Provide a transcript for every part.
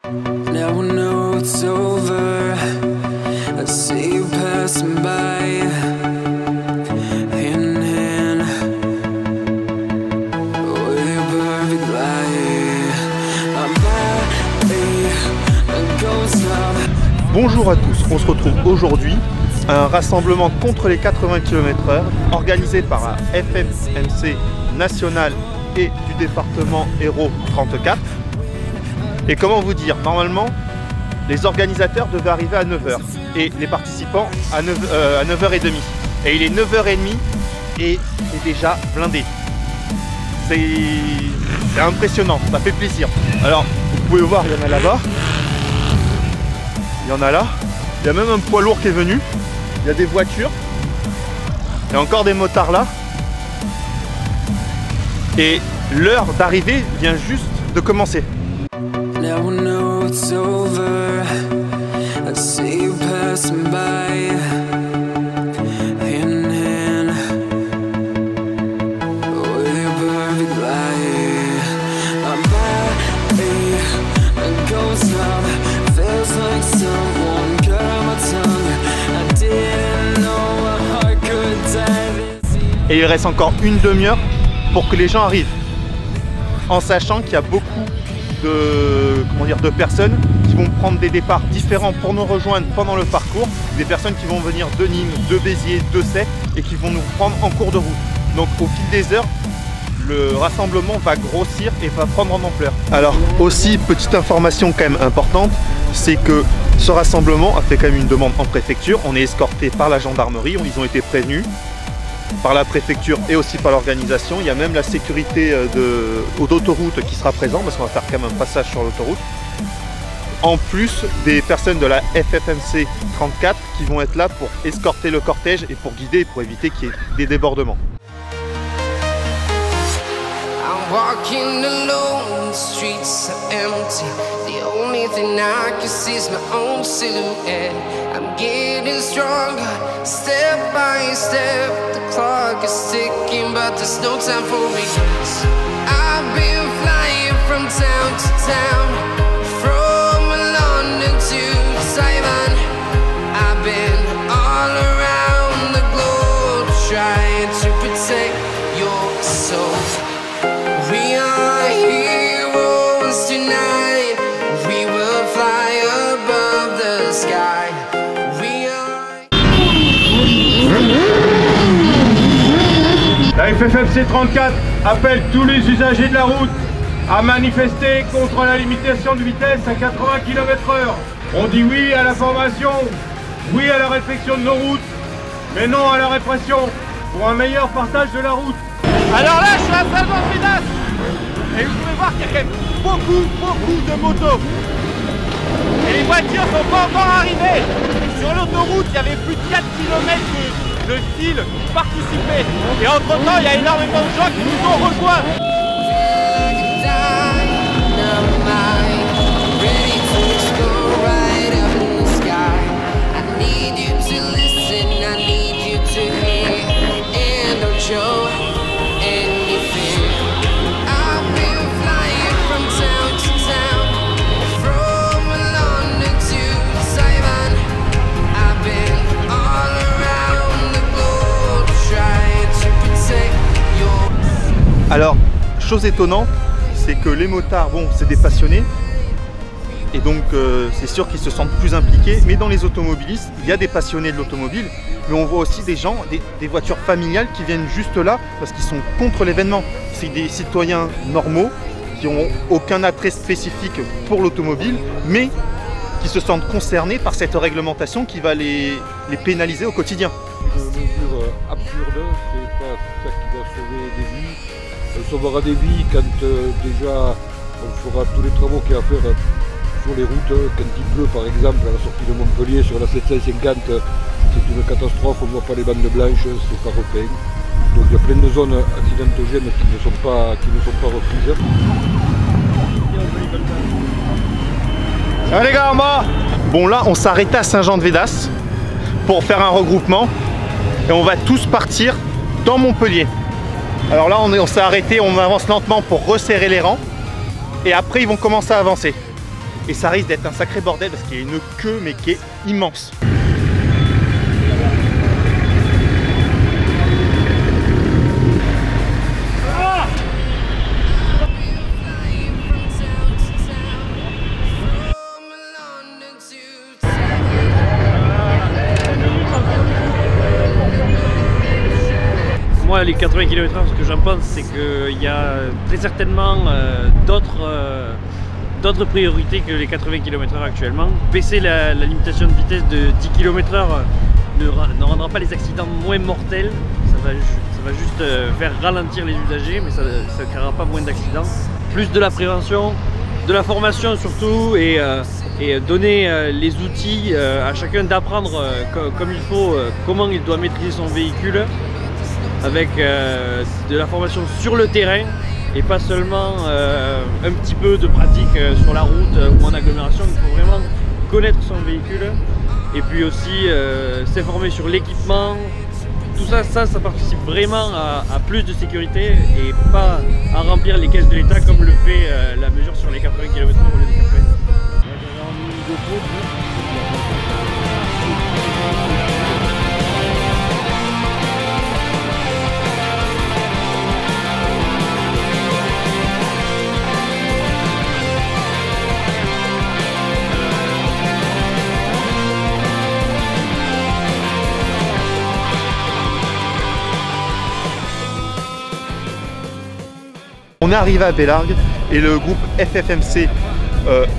Now I know it's over. I see you passing by, hand in hand, with your perfect light. My body goes up. Bonjour à tous, on se retrouve aujourd'hui à un rassemblement contre les 80 km/h organisé par la FFMC nationale et du département Hérault 34. Et comment vous dire, normalement les organisateurs devaient arriver à 9h et les participants à 9h30. Et il est 9h30 et c'est déjà blindé. C'est impressionnant, ça fait plaisir. Alors vous pouvez voir, il y en a là-bas, il y en a là, il y a même un poids lourd qui est venu, il y a des voitures, il y a encore des motards là. Et l'heure d'arrivée vient juste de commencer. Now I know it's over. I see you passing by, hand in hand, with your perfect light. My body goes up, feels like someone cut my tongue. I didn't know a heart could dive. Et il reste encore une demi-heure pour que les gens arrivent, en sachant qu'il y a beaucoup de personnes qui vont prendre des départs différents pour nous rejoindre pendant le parcours, des personnes qui vont venir de Nîmes, de Béziers, de Sète et qui vont nous prendre en cours de route. Donc au fil des heures, le rassemblement va grossir et va prendre en ampleur. Alors aussi, petite information quand même importante, c'est que ce rassemblement a fait quand même une demande en préfecture. On est escorté par la gendarmerie, ils ont été prévenus par la préfecture et aussi par l'organisation. Il y a même la sécurité d'autoroute qui sera présent parce qu'on va faire quand même un passage sur l'autoroute. En plus des personnes de la FFMC 34 qui vont être là pour escorter le cortège et pour guider, pour éviter qu'il y ait des débordements. I'm walking alone, the streets are empty. The only thing I can see is my own silhouette. I'm getting stronger, step by step. The clock is ticking, but there's no time for me. I've been flying from town to town, from London to Taiwan. I've been all around the globe, trying to protect your soul. We are heroes tonight. We will fly above the sky. We are... La FFMC 34 appelle tous les usagers de la route à manifester contre la limitation de vitesse à 80 km/h. On dit oui à la formation, oui à la réflexion de nos routes, mais non à la répression pour un meilleur partage de la route. Alors là, je suis à Saint-Jean-de-Védas et vous pouvez voir qu'il y a quand même beaucoup de motos. Et les voitures sont pas encore arrivées. Sur l'autoroute, il y avait plus de 4 km de fil pour participer. Et entre-temps, il y a énormément de gens qui nous ont rejoints. Alors, chose étonnante, c'est que les motards, bon, c'est des passionnés, et donc c'est sûr qu'ils se sentent plus impliqués, mais dans les automobilistes, il y a des passionnés de l'automobile, mais on voit aussi des gens, des voitures familiales qui viennent juste là parce qu'ils sont contre l'événement. C'est des citoyens normaux qui n'ont aucun attrait spécifique pour l'automobile, mais qui se sentent concernés par cette réglementation qui va les pénaliser au quotidien. Une mesure absurde, c'est pas ça qui va sauver des vies. On sauvera des vies quand déjà on fera tous les travaux qu'il y a à faire sur les routes. Quand il pleut par exemple à la sortie de Montpellier sur la 750, c'est une catastrophe, on ne voit pas les bandes blanches, c'est pas repeint. Donc il y a plein de zones accidentogènes qui ne sont pas reprises. Allez les gars, en bas. Bon là on s'arrêtait à Saint-Jean-de-Védas pour faire un regroupement et on va tous partir dans Montpellier. Alors là on s'est arrêté, on avance lentement pour resserrer les rangs et après ils vont commencer à avancer. et ça risque d'être un sacré bordel parce qu'il y a une queue mais qui est immense. Moi, les 80 km/h, ce que j'en pense, c'est qu'il y a très certainement d'autres priorités que les 80 km/h actuellement. Baisser la limitation de vitesse de 10 km/h ne rendra pas les accidents moins mortels. Ça va juste faire ralentir les usagers, mais ça ne créera pas moins d'accidents. Plus de la prévention, de la formation surtout, et donner les outils à chacun d'apprendre comme il faut comment il doit maîtriser son véhicule, avec de la formation sur le terrain et pas seulement un petit peu de pratique sur la route ou en agglomération. Il faut vraiment connaître son véhicule et puis aussi s'informer sur l'équipement. Tout ça, ça participe vraiment à plus de sécurité et pas à remplir les caisses de l'État comme le fait la mesure sur les 80 km/h au lieu de 90. On est arrivé à Bellargues et le groupe FFMC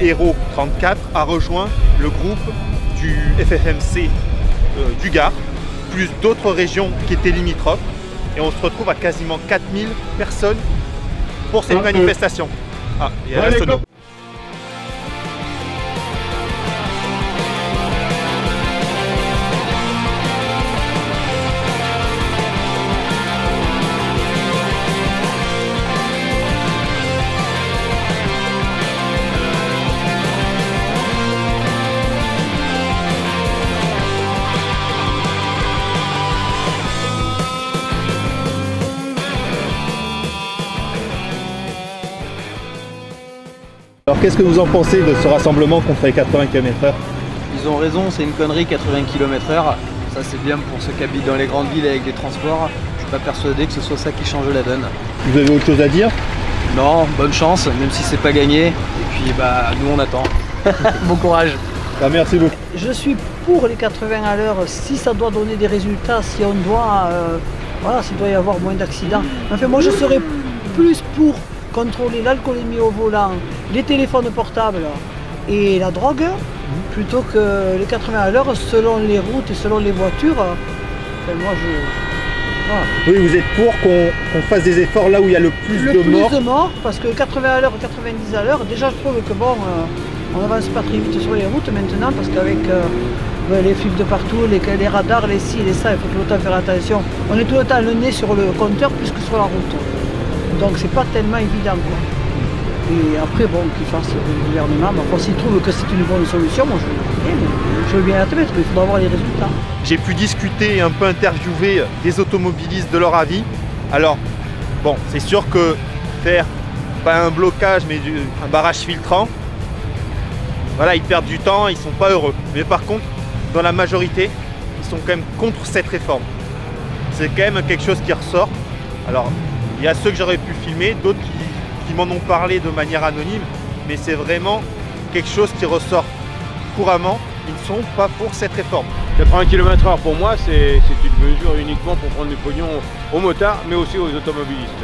Héros 34 a rejoint le groupe du FFMC du Gard, plus d'autres régions qui étaient limitrophes. Et on se retrouve à quasiment 4000 personnes pour cette manifestation. Ah, il y a la sono. Alors qu'est-ce que vous en pensez de ce rassemblement contre les 80 km/h? Ils ont raison, c'est une connerie 80 km/h. Ça c'est bien pour ceux qui habitent dans les grandes villes avec des transports. Je suis pas persuadé que ce soit ça qui change la donne. Vous avez autre chose à dire? Non, bonne chance, même si c'est pas gagné. Et puis bah nous on attend. Bon courage. Ah, merci beaucoup. Je suis pour les 80 à l'heure si ça doit donner des résultats, si on doit, voilà, s'il doit y avoir moins d'accidents. Enfin moi je serais plus pour contrôler l'alcoolémie au volant, les téléphones portables et la drogue, plutôt que les 80 à l'heure selon les routes et selon les voitures. Enfin, moi voilà. Oui, vous êtes pour qu'on fasse des efforts là où il y a le plus de morts. Parce que 80 à l'heure, 90 à l'heure, déjà je trouve que bon, on n'avance pas très vite sur les routes maintenant, parce qu'avec les flics de partout, les radars, les ci, les ça, il faut tout le temps faire attention. On est tout le temps le nez sur le compteur plus que sur la route. Donc c'est pas tellement évident quoi. Et après bon, qu'ils fassent le gouvernement, s'ils trouvent que c'est une bonne solution, moi je veux bien admettre, mais il faudra voir les résultats. J'ai pu discuter et un peu interviewer des automobilistes de leur avis. Alors bon, c'est sûr que faire pas un blocage mais un barrage filtrant, voilà, ils perdent du temps, ils sont pas heureux. Mais par contre, dans la majorité, ils sont quand même contre cette réforme. C'est quand même quelque chose qui ressort. Alors il y a ceux que j'aurais pu filmer, d'autres qui m'en ont parlé de manière anonyme, mais c'est vraiment quelque chose qui ressort couramment. Ils ne sont pas pour cette réforme. 80 km/h pour moi, c'est une mesure uniquement pour prendre du pognon aux motards, mais aussi aux automobilistes.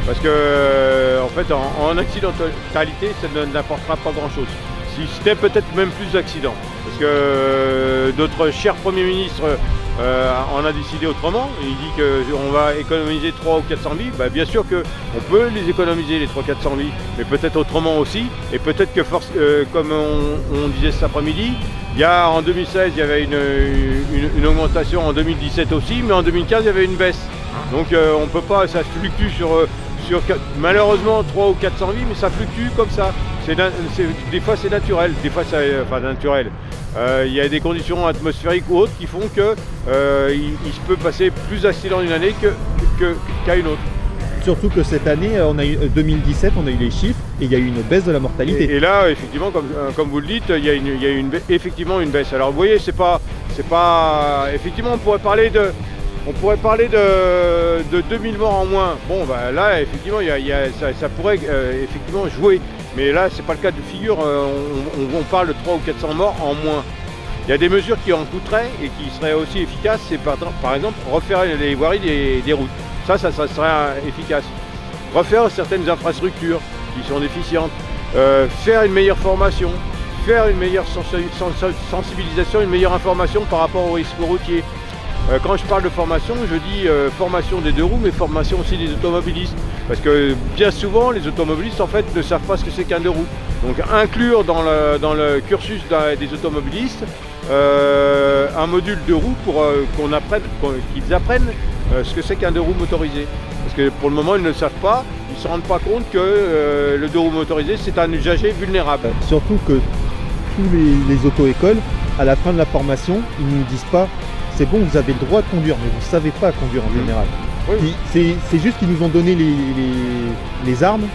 Parce que, en fait, en accidentalité, ça n'apportera pas grand-chose. Si c'était peut-être même plus d'accidents. Parce que notre cher Premier ministre on a décidé autrement. Il dit qu'on va économiser 300 ou 400 vies. Bah, bien sûr qu'on peut les économiser, les 300 ou 400 vies, mais peut-être autrement aussi. Et peut-être que, comme on disait cet après-midi, en 2016, il y avait une augmentation, en 2017 aussi, mais en 2015, il y avait une baisse. Donc on peut pas, ça fluctue sur malheureusement 300 ou 400 vies, mais ça fluctue comme ça. Des fois c'est naturel, des fois c'est naturel. Il y a des conditions atmosphériques ou autres qui font que il se peut passer plus d'accidents une année qu'à une autre. Surtout que cette année, 2017, on a eu les chiffres, et il y a eu une baisse de la mortalité. Et là, effectivement, comme vous le dites, il y a effectivement une baisse. Alors vous voyez, c'est pas effectivement, on pourrait parler de 2000 morts en moins. Bon, bah, là, effectivement, ça pourrait effectivement jouer. Mais là, c'est pas le cas de figure. On parle de 300 ou 400 morts en moins. Il y a des mesures qui en coûteraient et qui seraient aussi efficaces. C'est par exemple refaire les voiries des routes. Ça serait efficace. Refaire certaines infrastructures qui sont déficientes. Faire une meilleure formation. Faire une meilleure sensibilisation, une meilleure information par rapport aux risques routiers. Quand je parle de formation, je dis formation des deux roues, mais formation aussi des automobilistes. Parce que bien souvent, les automobilistes en fait ne savent pas ce que c'est qu'un deux roues. Donc inclure dans le cursus des automobilistes un module de roue pour qu'ils apprennent ce que c'est qu'un deux roues motorisé. Parce que pour le moment, ils ne le savent pas, ils ne se rendent pas compte que le deux roues motorisé, c'est un usager vulnérable. Surtout que tous les auto-écoles, à la fin de la formation, ils ne nous disent pas c'est bon, vous avez le droit de conduire, mais vous ne savez pas conduire en général. Oui. C'est juste qu'ils nous ont donné les armes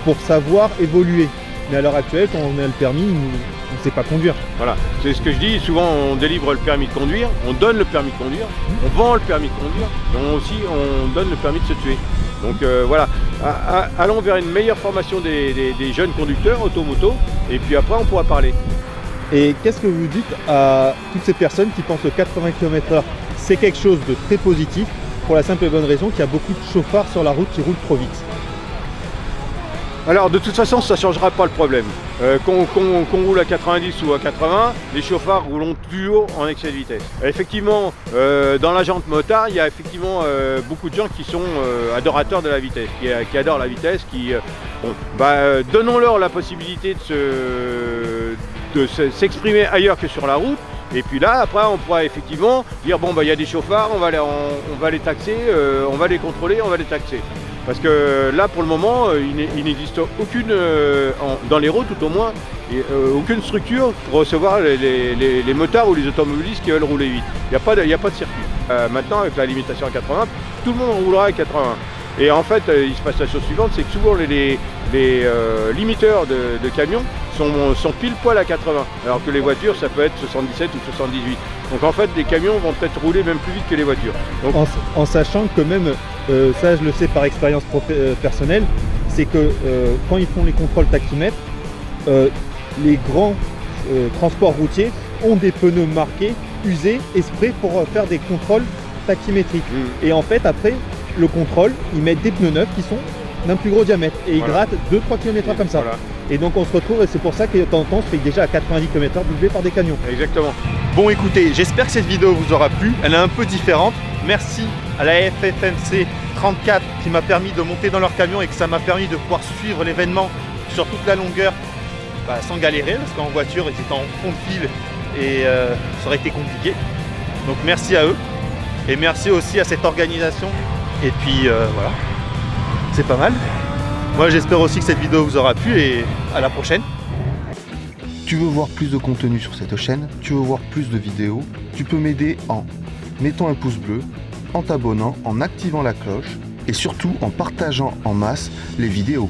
pour savoir évoluer. Mais à l'heure actuelle, quand on a le permis, on ne sait pas conduire. Voilà, c'est ce que je dis, souvent on délivre le permis de conduire, on donne le permis de conduire, on vend le permis de conduire, mais aussi on donne le permis de se tuer. Donc voilà, allons vers une meilleure formation des jeunes conducteurs automoto, et puis après on pourra parler. Et qu'est-ce que vous dites à toutes ces personnes qui pensent que 80 km/h c'est quelque chose de très positif, pour la simple et bonne raison qu'il y a beaucoup de chauffards sur la route qui roulent trop vite? Alors de toute façon ça ne changera pas le problème. Qu'on roule à 90 ou à 80, les chauffards roulent toujours en excès de vitesse. Effectivement, dans la jante motard, il y a effectivement beaucoup de gens qui sont adorateurs de la vitesse, qui adorent la vitesse, donnons-leur la possibilité de s'exprimer ailleurs que sur la route. Et puis là, après, on pourra effectivement dire bon, bah, il y a des chauffards, on va les taxer, on va les contrôler, on va les taxer. Parce que là, pour le moment, il n'existe aucune, dans les routes tout au moins, aucune structure pour recevoir les motards ou les automobilistes qui veulent rouler vite. Il n'y a pas de circuit. Maintenant, avec la limitation à 80, tout le monde roulera à 80. Et en fait, il se passe la chose suivante, c'est que souvent les limiteurs de camions sont pile poil à 80, alors que les voitures, ça peut être 77 ou 78. Donc en fait, les camions vont peut-être rouler même plus vite que les voitures. Donc, en sachant que même, ça je le sais par expérience personnelle, c'est que quand ils font les contrôles tachymètres, les grands transports routiers ont des pneus marqués, usés, exprès pour faire des contrôles tachymétriques. Et en fait, après le contrôle, ils mettent des pneus neufs qui sont d'un plus gros diamètre et ils grattent 2-3 km/h comme ça. Voilà. Et donc on se retrouve, et c'est pour ça que de temps en temps on se fait déjà à 90 km/h doublé par des camions. Exactement. Bon écoutez, j'espère que cette vidéo vous aura plu, elle est un peu différente. Merci à la FFMC 34 qui m'a permis de monter dans leur camion et que ça m'a permis de pouvoir suivre l'événement sur toute la longueur sans galérer, parce qu'en voiture ils étaient en fond de file et ça aurait été compliqué. Donc merci à eux et merci aussi à cette organisation. Et puis voilà, c'est pas mal. Moi j'espère aussi que cette vidéo vous aura plu et à la prochaine. Tu veux voir plus de contenu sur cette chaîne, tu veux voir plus de vidéos, tu peux m'aider en mettant un pouce bleu, en t'abonnant, en activant la cloche et surtout en partageant en masse les vidéos.